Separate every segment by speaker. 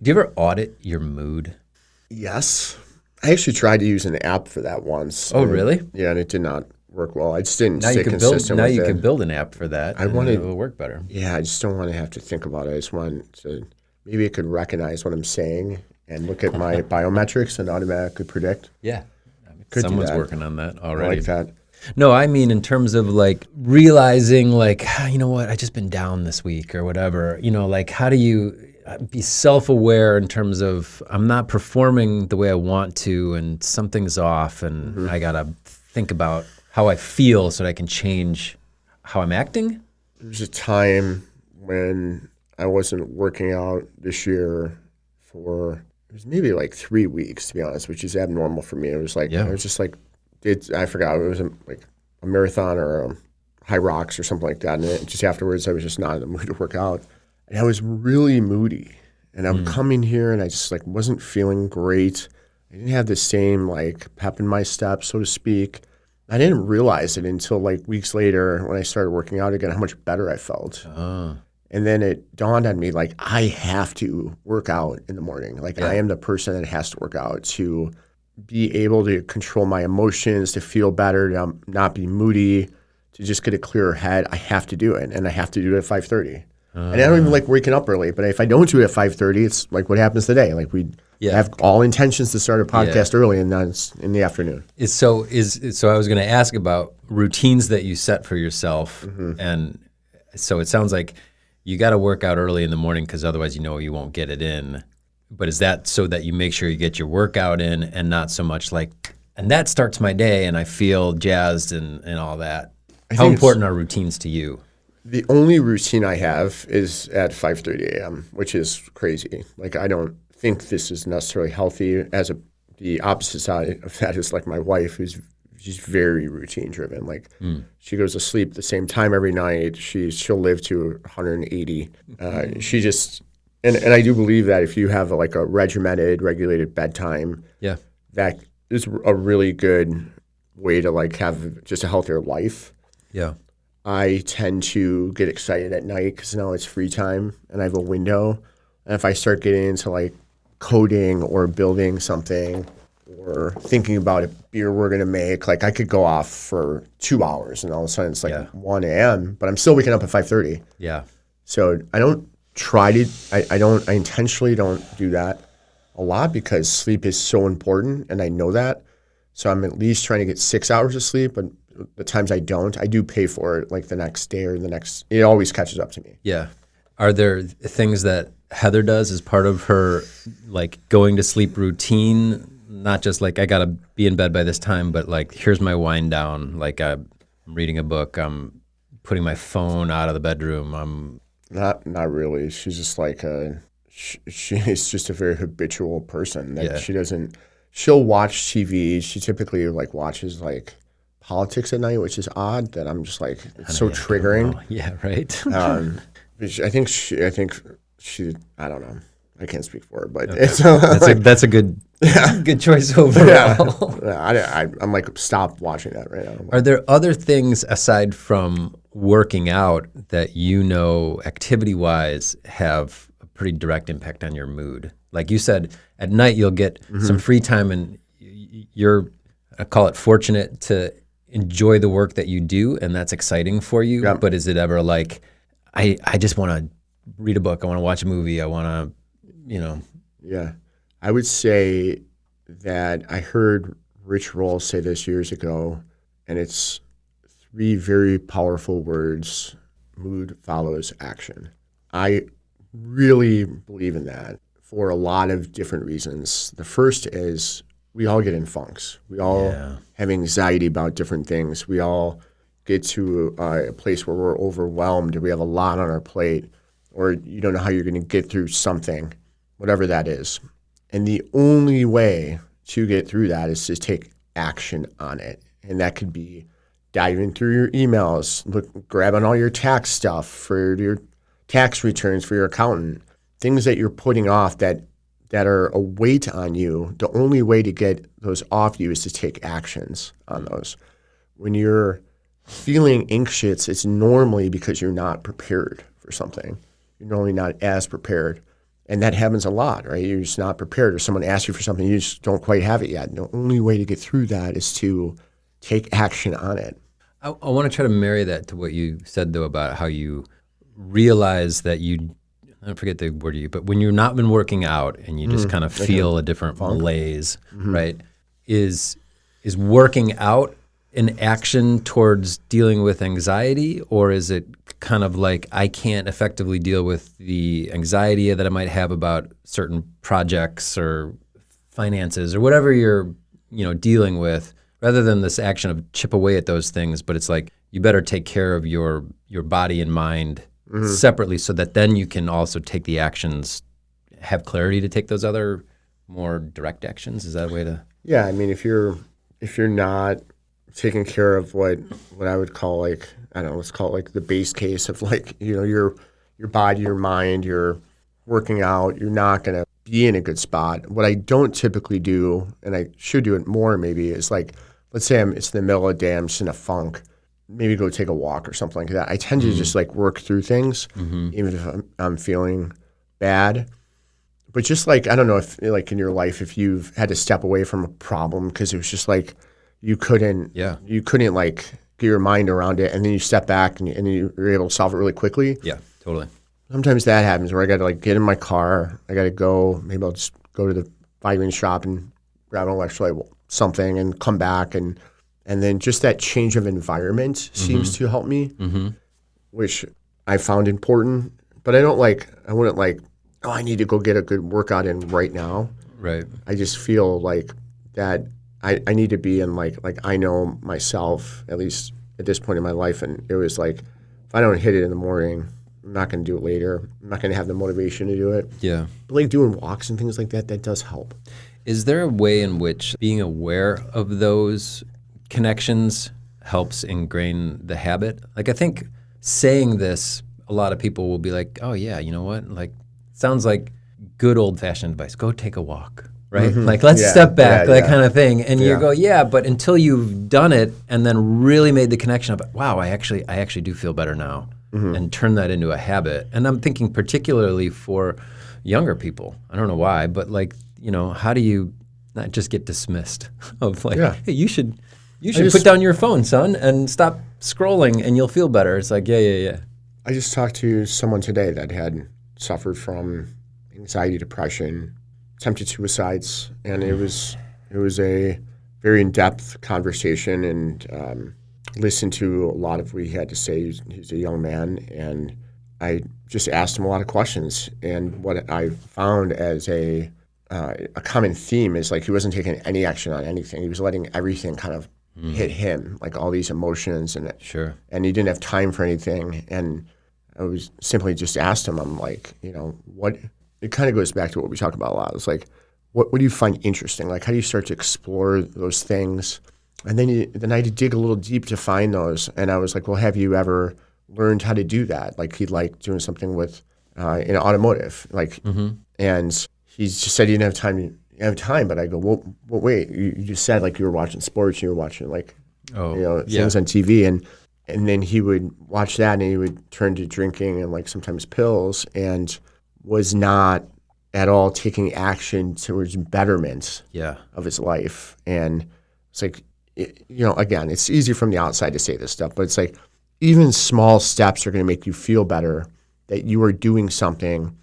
Speaker 1: Do you ever audit your mood?
Speaker 2: Yes. I actually tried to use an app for that once.
Speaker 1: Oh, really?
Speaker 2: Yeah, and it did not work well. I just didn't
Speaker 1: Now you
Speaker 2: stay
Speaker 1: can build.
Speaker 2: consistent
Speaker 1: Now
Speaker 2: with
Speaker 1: you
Speaker 2: it.
Speaker 1: can build an app for that,
Speaker 2: I
Speaker 1: and it
Speaker 2: wanted,
Speaker 1: will work better.
Speaker 2: yeah, I just don't want to have to think about it. I just want to, maybe it could recognize what I'm saying and look at my biometrics and automatically predict.
Speaker 1: Yeah,
Speaker 2: Could do
Speaker 1: someone's
Speaker 2: that.
Speaker 1: working on that
Speaker 2: I
Speaker 1: already.
Speaker 2: like that.
Speaker 1: No, I mean in terms of like realizing like, you know what, I just been down this week or whatever. Like how do you be self-aware in terms of I'm not performing the way I want to and something's off and I gotta think about how I feel so that I can change how I'm acting?
Speaker 2: There was a time when I wasn't working out this year for, it was maybe like 3 weeks, to be honest, which is abnormal for me. It was like, I
Speaker 1: Yeah.
Speaker 2: was just like, I forgot, it was like a marathon or a high rocks or something like that. And just afterwards, I was just not in the mood to work out. And I was really moody. And I'm coming here and I just like wasn't feeling great. I didn't have the same like pep in my step, so to speak. I didn't realize it until like weeks later when I started working out again, how much better I felt. And then it dawned on me, like, I have to work out in the morning. Like, I
Speaker 1: Yeah.
Speaker 2: am the person that has to work out to be able to control my emotions, to feel better, to not be moody, to just get a clearer head. I have to do it, and I have to do it at 5:30. And I don't even like waking up early, but if I don't do it at 5:30, it's like what happens today. Like we
Speaker 1: Yeah.
Speaker 2: have all intentions to start a podcast early, and then it's in the afternoon.
Speaker 1: So I was going to ask about routines that you set for yourself, and so it sounds like you got to work out early in the morning because otherwise you won't get it in. But is that so that you make sure you get your workout in and not so much like, and that starts my day and I feel jazzed and all that? How
Speaker 2: think
Speaker 1: important are routines to you?
Speaker 2: The only routine I have is at 5:30 a.m., which is crazy. Like I don't think this is necessarily healthy. The opposite side of that is like my wife, she's very routine driven. Like she goes to sleep the same time every night. She'll live to 180. She just and I do believe that if you have like a regimented, regulated bedtime,
Speaker 1: Yeah.
Speaker 2: that is a really good way to like have just a healthier life.
Speaker 1: Yeah.
Speaker 2: I tend to get excited at night because now it's free time and I have a window. And if I start getting into like coding or building something or thinking about a beer we're going to make, like I could go off for 2 hours and all of a sudden it's like 1 a.m., but I'm still waking up at 5:30.
Speaker 1: Yeah.
Speaker 2: So I don't I intentionally don't do that a lot because sleep is so important and I know that. So I'm at least trying to get 6 hours of sleep, but the times I don't, I do pay for it like the next day or it always catches up to me.
Speaker 1: Yeah. Are there things that Heather does as part of her like going to sleep routine? Not just like I gotta be in bed by this time, but like here's my wind down. Like I'm reading a book. I'm putting my phone out of the bedroom. I'm
Speaker 2: Not really. She's just like she's just a very habitual person that she'll watch TV. She typically like watches like politics at night, which is odd that I'm just like, it's so triggering.
Speaker 1: Yeah, right.
Speaker 2: I think she, I don't know. I can't speak for her, but
Speaker 1: Okay.
Speaker 2: it's
Speaker 1: That's a good good choice overall.
Speaker 2: I'm like, stop watching that right now.
Speaker 1: Are there other things aside from working out that activity-wise have a pretty direct impact on your mood? Like you said, at night you'll get some free time and you're, I call it fortunate to enjoy the work that you do and that's exciting for you.
Speaker 2: Yeah.
Speaker 1: But is it ever like, I just want to read a book, I want to watch a movie, I want to,
Speaker 2: Yeah. I would say that I heard Rich Roll say this years ago, and it's 3 very powerful words: mood follows action. I really believe in that for a lot of different reasons. The first is we all get in funks. We all have anxiety about different things. We all get to a place where we're overwhelmed. We have a lot on our plate, or you don't know how you're going to get through something, whatever that is. And the only way to get through that is to take action on it. And that could be diving through your emails, grabbing all your tax stuff for your tax returns for your accountant, things that you're putting off that are a weight on you. The only way to get those off you is to take actions on those. When you're feeling anxious, it's normally because you're not prepared for something. You're normally not as prepared. And that happens a lot, right? You're just not prepared, or someone asks you for something, you just don't quite have it yet. And the only way to get through that is to take action on it.
Speaker 1: I want to try to marry that to what you said, though, about how you realize that I forget the word you, but when you've not been working out and you just kind of feel a different malaise, right? Is working out an action towards dealing with anxiety, or is it kind of like I can't effectively deal with the anxiety that I might have about certain projects or finances or whatever you're dealing with, rather than this action of chip away at those things, but it's like you better take care of your body and mind separately, so that then you can also take the actions, have clarity to take those other more direct actions. Is that a way to?
Speaker 2: Yeah, I mean, if you're not taking care of what I would call, like, I don't know, let's call it like the base case of, like, your body, your mind, you're working out, you're not going to be in a good spot. What I don't typically do, and I should do it more maybe, is like, let's say it's in the middle of the day, I'm just in a funk, maybe go take a walk or something like that. I tend to just like work through things, even if I'm feeling bad. But just like, I don't know if like in your life, if you've had to step away from a problem because it was just like you couldn't like get your mind around it, and then you step back and you're able to solve it really quickly.
Speaker 1: Yeah, totally.
Speaker 2: Sometimes that happens where I got to like get in my car, I got to go, maybe I'll just go to the vitamin shop and grab an electrolyte something and come back, and then just that change of environment seems to help me, which I found important. But I wouldn't like, oh, I need to go get a good workout in right now.
Speaker 1: Right.
Speaker 2: I just feel like that I need to be in like I know myself, at least at this point in my life, and it was like, if I don't hit it in the morning, I'm not going to do it later. I'm not going to have the motivation to do it.
Speaker 1: Yeah.
Speaker 2: But like doing walks and things like that does help.
Speaker 1: Is there a way in which being aware of those connections helps ingrain the habit? Like, I think saying this, a lot of people will be like, oh yeah, you know what? Like, sounds like good old-fashioned advice. Go take a walk, right? Like, let's step back, that kind of thing. And you go, yeah, but until you've done it and then really made the connection of, wow, I actually do feel better now, and turn that into a habit. And I'm thinking particularly for younger people. I don't know why, but like, how do you not just get dismissed of like, hey, you should put down your phone, son, and stop scrolling and you'll feel better. It's like, yeah.
Speaker 2: I just talked to someone today that had suffered from anxiety, depression, attempted suicides, and it was a very in-depth conversation, and listened to a lot of what he had to say. He's a young man, and I just asked him a lot of questions. And what I found as a common theme is like he wasn't taking any action on anything. He was letting everything kind of hit him, like all these emotions, and and he didn't have time for anything. And I was simply just asked him, I'm like, what? It kind of goes back to what we talk about a lot. It's like, what do you find interesting? Like, how do you start to explore those things? And then I had to dig a little deep to find those. And I was like, well, have you ever learned how to do that? Like, he'd like doing something with in automotive, like, and he just said he didn't have time. But I go, well, wait, you just said like you were watching sports, you were watching like, things on TV, and then he would watch that, and he would turn to drinking and like sometimes pills, and was not at all taking action towards betterment of his life. And it's like, again, it's easy from the outside to say this stuff, but it's like even small steps are going to make you feel better that you are doing something,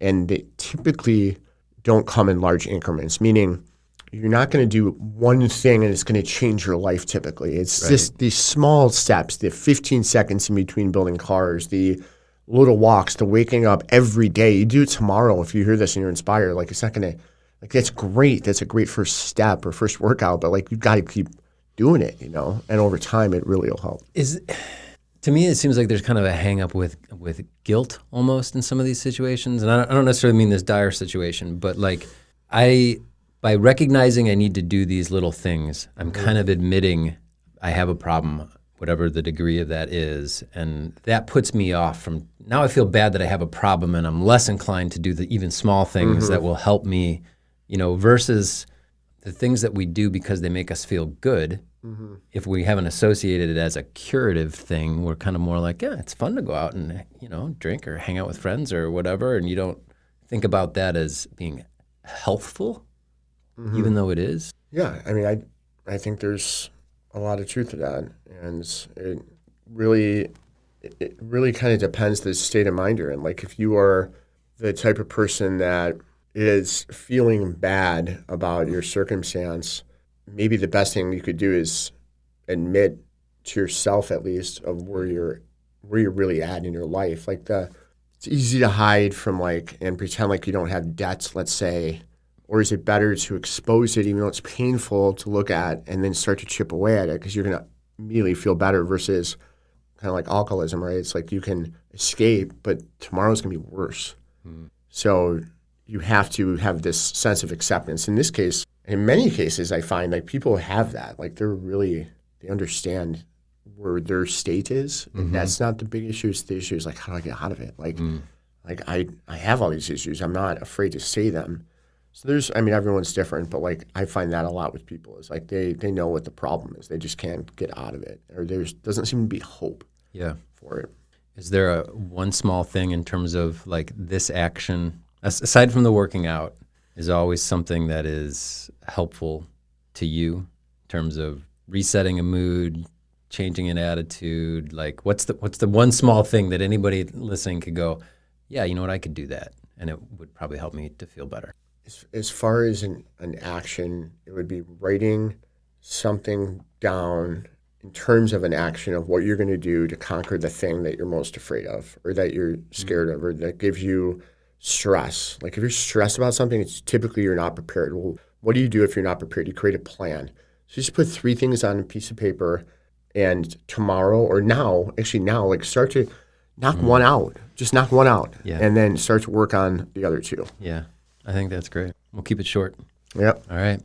Speaker 2: and they typically don't come in large increments, meaning you're not going to do one thing and it's going to change your life typically. It's just these small steps, the 15 seconds in between building cars, the little walks, the waking up every day. You do it tomorrow if you hear this and you're inspired. Like, it's not going to, like, that's great. That's a great first step or first workout, but like, you've got to keep doing it, and over time it really will help.
Speaker 1: To me, it seems like there's kind of a hang up with guilt almost in some of these situations. And I don't necessarily mean this dire situation, but like by recognizing I need to do these little things, I'm kind of admitting I have a problem, whatever the degree of that is. And that puts me off from, now I feel bad that I have a problem, and I'm less inclined to do the even small things that will help me, versus the things that we do because they make us feel good. If we haven't associated it as a curative thing, we're kind of more like, yeah, it's fun to go out and, drink or hang out with friends or whatever, and you don't think about that as being healthful, even though it is?
Speaker 2: Yeah, I mean, I think there's a lot of truth to that, and really it really kind of depends the state of mind you're in. Like if you are the type of person that is feeling bad about your circumstance, maybe the best thing you could do is admit to yourself at least of where you're really at in your life. Like it's easy to hide from and pretend like you don't have debts, let's say, or is it better to expose it even though it's painful to look at and then start to chip away at it because you're going to immediately feel better versus kind of like alcoholism, right? It's like you can escape, but tomorrow's going to be worse. So you have to have this sense of acceptance. In this case, in many cases, I find like people have that. Like they understand where their state is. And that's not the big issue. It's the issue is like, how do I get out of it? Like I have all these issues. I'm not afraid to say them. So everyone's different, but like I find that a lot with people is like they know what the problem is. They just can't get out of it. Or doesn't seem to be hope for it.
Speaker 1: Is there a one small thing in terms of like this action, aside from the working out, is always something that is helpful to you in terms of resetting a mood, changing an attitude? Like what's the one small thing that anybody listening could go, yeah, you know what, I could do that, and it would probably help me to feel better?
Speaker 2: As far as an action, it would be writing something down in terms of an action of what you're going to do to conquer the thing that you're most afraid of or that you're scared of or that gives you stress. Like if you're stressed about something, it's typically you're not prepared. Well, what do you do if you're not prepared? You create a plan. So just put 3 things on a piece of paper and tomorrow or now, like start to knock one out. Just knock one out and then start to work on the other 2.
Speaker 1: Yeah, I think that's great. We'll keep it short.
Speaker 2: Yep.
Speaker 1: All right.